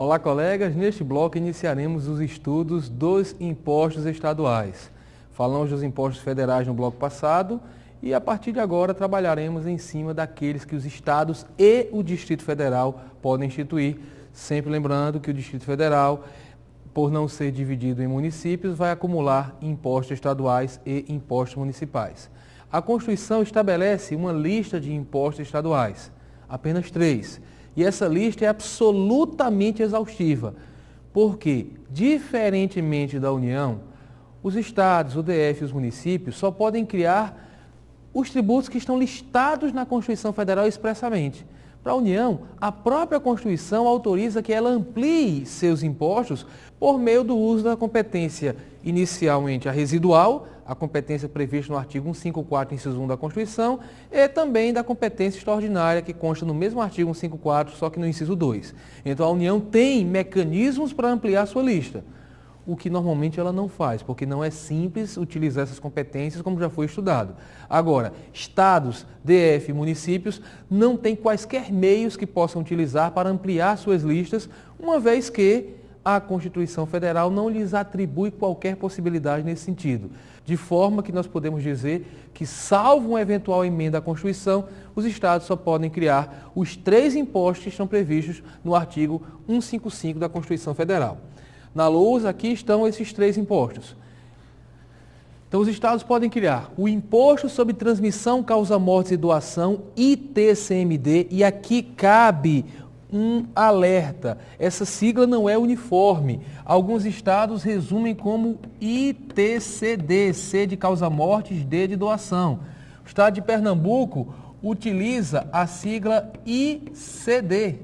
Olá, colegas. Neste bloco iniciaremos os estudos dos impostos estaduais. Falamos dos impostos federais no bloco passado e a partir de agora trabalharemos em cima daqueles que os estados e o Distrito Federal podem instituir, sempre lembrando que o Distrito Federal, por não ser dividido em municípios, vai acumular impostos estaduais e impostos municipais. A Constituição estabelece uma lista de impostos estaduais, apenas 3. E essa lista é absolutamente exaustiva, porque, diferentemente da União, os estados, o DF e os municípios só podem criar os tributos que estão listados na Constituição Federal expressamente. Para a União, a própria Constituição autoriza que ela amplie seus impostos por meio do uso da competência inicialmente a residual, a competência prevista no artigo 154, inciso 1 da Constituição, e também da competência extraordinária, que consta no mesmo artigo 154, só que no inciso 2. Então, a União tem mecanismos para ampliar sua lista, o que normalmente ela não faz, porque não é simples utilizar essas competências, como já foi estudado. Agora, estados, DF e municípios não têm quaisquer meios que possam utilizar para ampliar suas listas, uma vez que a Constituição Federal não lhes atribui qualquer possibilidade nesse sentido. De forma que nós podemos dizer que, salvo uma eventual emenda à Constituição, os estados só podem criar os 3 impostos que estão previstos no artigo 155 da Constituição Federal. Na lousa, aqui estão esses 3 impostos. Então, os estados podem criar o Imposto sobre Transmissão, Causa-Mortes e Doação, ITCMD, e aqui cabe um alerta. Essa sigla não é uniforme. Alguns estados resumem como ITCD, C de causa-mortes, D de doação. O estado de Pernambuco utiliza a sigla ICD.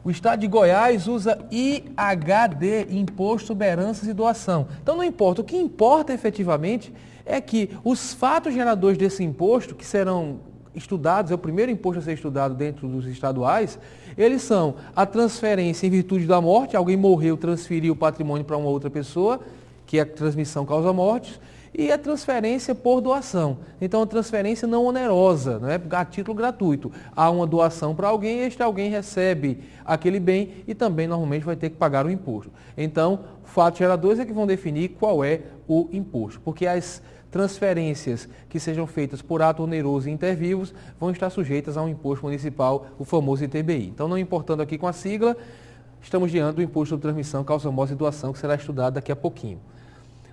O estado de Goiás usa IHD, Imposto sobre Heranças e Doação. Então não importa. O que importa efetivamente é que os fatos geradores desse imposto, que serão estudados, é o primeiro imposto a ser estudado dentro dos estaduais, eles são a transferência em virtude da morte, alguém morreu, transferiu o patrimônio para uma outra pessoa, que é a transmissão causa-mortes, e a transferência por doação. Então, a transferência não onerosa, não é a título gratuito. Há uma doação para alguém, este alguém recebe aquele bem e também normalmente vai ter que pagar o imposto. Então, fatos geradores é que vão definir qual é o imposto, porque as transferências que sejam feitas por ato oneroso e inter vivos vão estar sujeitas a um imposto municipal, o famoso ITBI. Então, não importando aqui com a sigla, estamos diante do imposto sobre transmissão, causa-morte e doação, que será estudado daqui a pouquinho.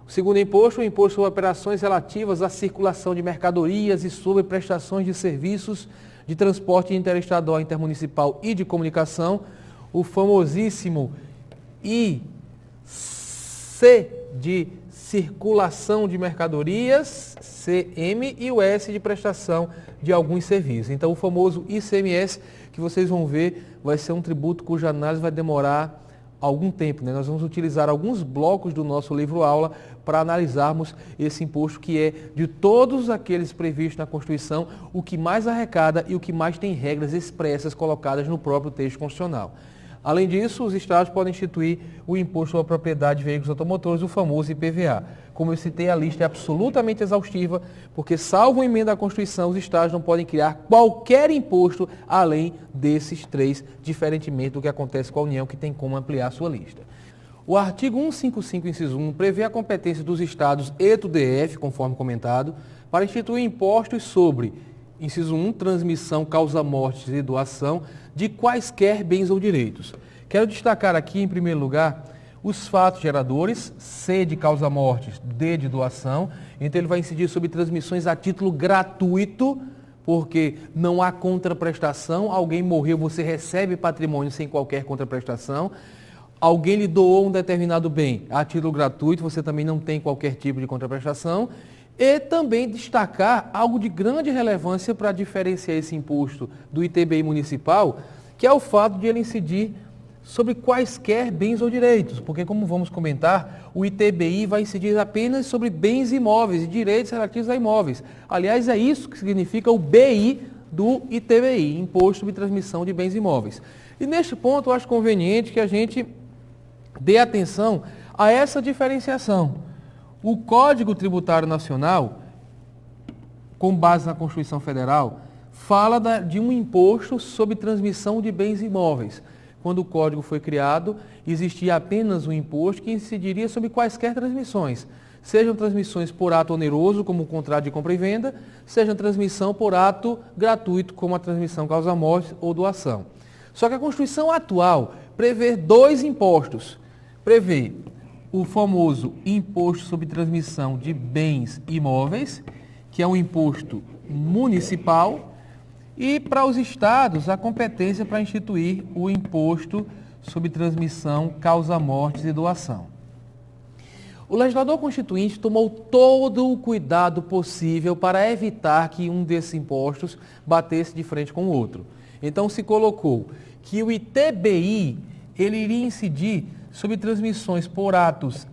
O segundo imposto, o imposto sobre operações relativas à circulação de mercadorias e sobre prestações de serviços de transporte interestadual, intermunicipal e de comunicação, o famosíssimo IC de circulação de mercadorias, CM, e o S de prestação de alguns serviços. Então, o famoso ICMS, que vocês vão ver, vai ser um tributo cuja análise vai demorar algum tempo, né? Nós vamos utilizar alguns blocos do nosso livro-aula para analisarmos esse imposto, que é, de todos aqueles previstos na Constituição, o que mais arrecada e o que mais tem regras expressas colocadas no próprio texto constitucional. Além disso, os estados podem instituir o Imposto sobre a Propriedade de Veículos Automotores, o famoso IPVA. Como eu citei, a lista é absolutamente exaustiva, porque, salvo uma emenda à Constituição, os estados não podem criar qualquer imposto além desses 3, diferentemente do que acontece com a União, que tem como ampliar a sua lista. O artigo 155, inciso 1, prevê a competência dos estados e do DF, conforme comentado, para instituir impostos sobre, inciso 1, transmissão, causa-mortes e doação de quaisquer bens ou direitos. Quero destacar aqui, em primeiro lugar, os fatos geradores, C de causa-mortes, D de doação. Então, ele vai incidir sobre transmissões a título gratuito, porque não há contraprestação. Alguém morreu, você recebe patrimônio sem qualquer contraprestação. Alguém lhe doou um determinado bem a título gratuito, você também não tem qualquer tipo de contraprestação. E também destacar algo de grande relevância para diferenciar esse imposto do ITBI municipal, que é o fato de ele incidir sobre quaisquer bens ou direitos, porque, como vamos comentar, o ITBI vai incidir apenas sobre bens imóveis e direitos relativos a imóveis. Aliás, é isso que significa o BI do ITBI, Imposto sobre Transmissão de Bens Imóveis. E neste ponto, eu acho conveniente que a gente dê atenção a essa diferenciação. O Código Tributário Nacional, com base na Constituição Federal, fala de um imposto sobre transmissão de bens imóveis. quando o código foi criado, existia apenas um imposto que incidiria sobre quaisquer transmissões, sejam transmissões por ato oneroso, como o contrato de compra e venda, seja transmissão por ato gratuito, como a transmissão causa-morte ou doação. Só que a Constituição atual prevê dois impostos. Prevê o famoso Imposto sobre Transmissão de Bens Imóveis, que é um imposto municipal, e para os estados a competência para instituir o Imposto sobre Transmissão, Causa-Mortes e Doação. O legislador constituinte tomou todo o cuidado possível para evitar que um desses impostos batesse de frente com o outro. Então se colocou que o ITBI ele iria incidir sobre transmissões por atos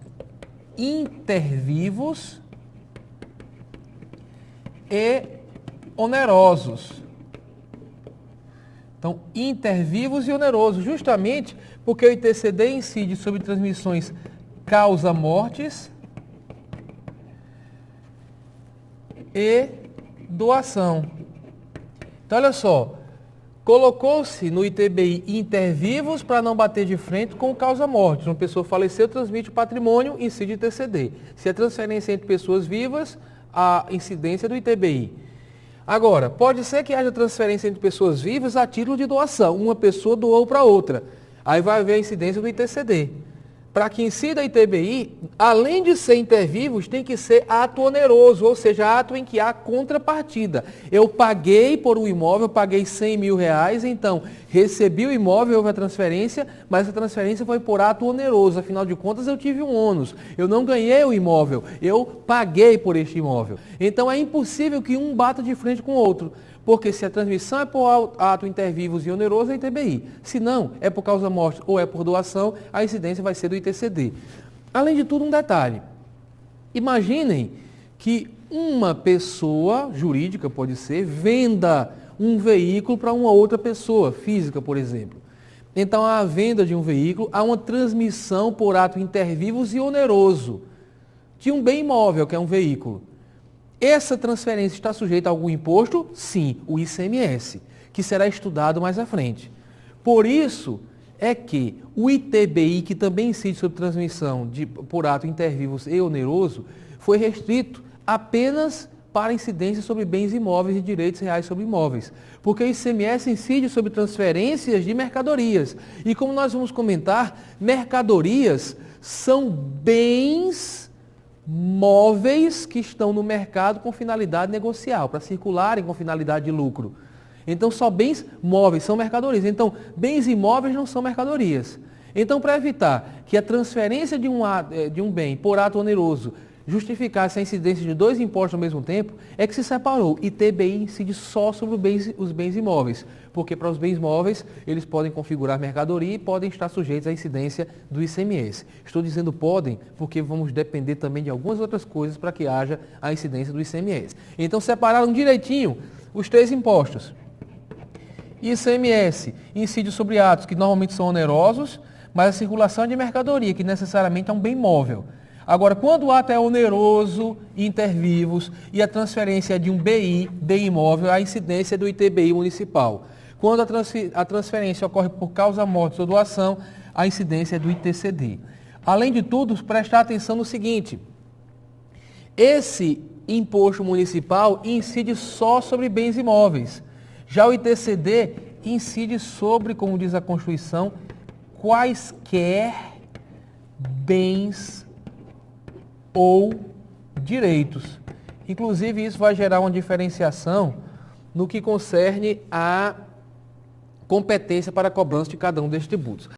intervivos e onerosos. Então, intervivos e onerosos, justamente porque o ITCD incide sobre transmissões causa-mortes e doação. Então, olha só, colocou-se no ITBI intervivos para não bater de frente com causa-mortes. Uma pessoa faleceu, transmite o patrimônio, incide ITCD. Se é transferência entre pessoas vivas, a incidência do ITBI. Agora, pode ser que haja transferência entre pessoas vivas a título de doação. Uma pessoa doou para outra. Aí vai haver a incidência do ITCD. Para que incida ITBI, além de ser intervivos, tem que ser ato oneroso, ou seja, ato em que há contrapartida. Eu paguei por um imóvel, paguei R$100 mil, então recebi o imóvel, houve a transferência, mas a transferência foi por ato oneroso, afinal de contas eu tive um ônus, eu não ganhei o imóvel, eu paguei por este imóvel. Então é impossível que um bata de frente com o outro. Porque se a transmissão é por ato intervivos e oneroso, é ITBI. Se não, é por causa-morte ou é por doação, a incidência vai ser do ITCD. Além de tudo, um detalhe. Imaginem que uma pessoa jurídica, pode ser, venda um veículo para uma outra pessoa, física, por exemplo. Então, a venda de um veículo, há uma transmissão por ato intervivos e oneroso de um bem imóvel, que é um veículo. Essa transferência está sujeita a algum imposto? Sim, o ICMS, que será estudado mais à frente. Por isso é que o ITBI, que também incide sobre transmissão por ato intervivos e oneroso, foi restrito apenas para incidência sobre bens imóveis e direitos reais sobre imóveis. Porque o ICMS incide sobre transferências de mercadorias. E como nós vamos comentar, mercadorias são bens móveis que estão no mercado com finalidade negocial, para circularem com finalidade de lucro. Então, só bens móveis são mercadorias. Então, bens imóveis não são mercadorias. Então, para evitar que a transferência de um bem por ato oneroso justificasse a incidência de dois impostos ao mesmo tempo, é que se separou. ITBI incide só sobre os bens imóveis, porque para os bens móveis eles podem configurar mercadoria e podem estar sujeitos à incidência do ICMS. Estou dizendo podem, porque vamos depender também de algumas outras coisas para que haja a incidência do ICMS. Então, separaram direitinho os três impostos. ICMS incide sobre atos que normalmente são onerosos, mas a circulação é de mercadoria, que necessariamente é um bem móvel. Agora, quando o ato é oneroso, intervivos, e a transferência é de um BI, bem imóvel, a incidência é do ITBI municipal. Quando a transferência ocorre por causa-morte ou doação, a incidência é do ITCD. Além de tudo, prestar atenção no seguinte: esse imposto municipal incide só sobre bens imóveis. Já o ITCD incide sobre, como diz a Constituição, quaisquer bens ou direitos. Inclusive, isso vai gerar uma diferenciação no que concerne a competência para a cobrança de cada um destes tributos.